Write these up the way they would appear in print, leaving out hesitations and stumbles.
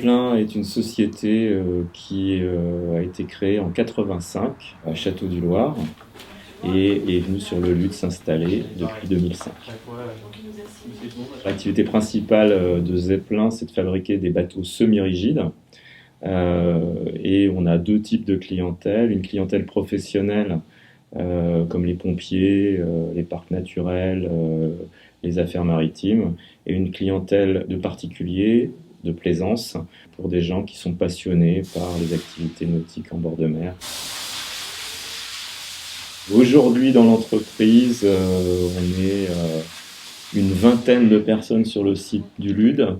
Zeppelin est une société qui a été créée en 85 à Château-du-Loir et est venue sur le Lude s'installer depuis 2005. L'activité principale de Zeppelin, c'est de fabriquer des bateaux semi-rigides. Et on a deux types de clientèle. Une clientèle professionnelle, comme les pompiers, les parcs naturels, les affaires maritimes, et une clientèle de particuliers, de plaisance, pour des gens qui sont passionnés par les activités nautiques en bord de mer. Aujourd'hui, dans l'entreprise, on est une vingtaine de personnes sur le site du Lude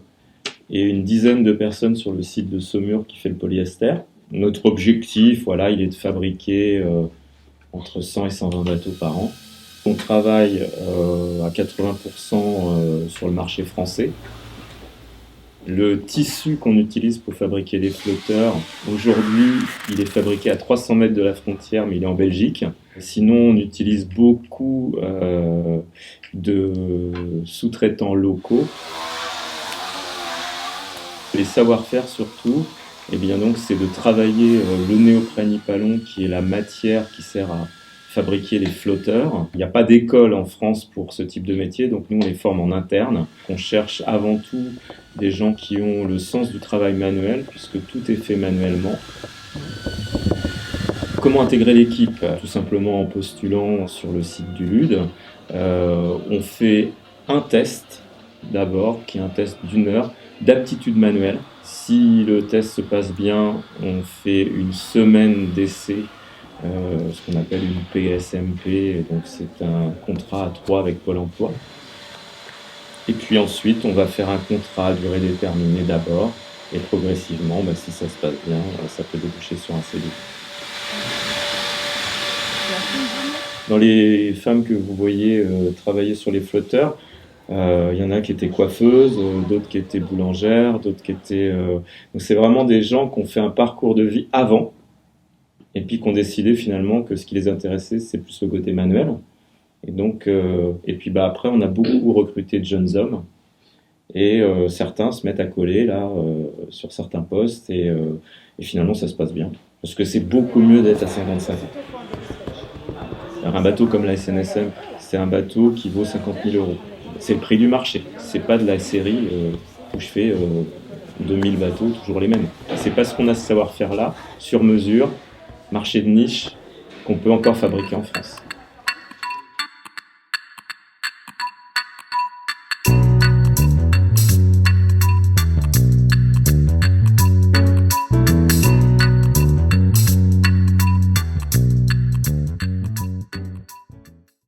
et une dizaine de personnes sur le site de Saumur qui fait le polyester. Notre objectif, il est de fabriquer entre 100 et 120 bateaux par an. On travaille à 80% sur le marché français. Le tissu qu'on utilise pour fabriquer les flotteurs, aujourd'hui, il est fabriqué à 300 mètres de la frontière, mais il est en Belgique. Sinon, on utilise beaucoup de sous-traitants locaux. Les savoir-faire surtout, c'est de travailler le néoprénipalon, qui est la matière qui sert à fabriquer les flotteurs. Il n'y a pas d'école en France pour ce type de métier, donc nous on les forme en interne. On cherche avant tout des gens qui ont le sens du travail manuel, puisque tout est fait manuellement. Comment intégrer l'équipe? Tout simplement en postulant sur le site du Lude. On fait un test d'abord, qui est un test d'1 heure d'aptitude manuelle. Si le test se passe bien, on fait une semaine d'essai, ce qu'on appelle une PSMP, donc c'est un contrat à 3 avec Pôle emploi. Et puis ensuite, on va faire un contrat à durée déterminée d'abord, et progressivement, si ça se passe bien, ça peut déboucher sur un CDI. Dans les femmes que vous voyez travailler sur les flotteurs, il y en a qui étaient coiffeuses, d'autres qui étaient boulangères, d'autres qui étaient... Donc c'est vraiment des gens qui ont fait un parcours de vie avant, et puis qui ont décidé finalement que ce qui les intéressait, c'est plus le côté manuel. Et donc, après, on a beaucoup recruté de jeunes hommes, et certains se mettent à coller là sur certains postes, et finalement ça se passe bien. Parce que c'est beaucoup mieux d'être à 55 ans. Alors, un bateau comme la SNSM, c'est un bateau qui vaut 50 000 euros. C'est le prix du marché. C'est pas de la série où je fais 2000 bateaux, toujours les mêmes. C'est parce qu'on a ce savoir-faire là, sur mesure, marché de niche, qu'on peut encore fabriquer en France.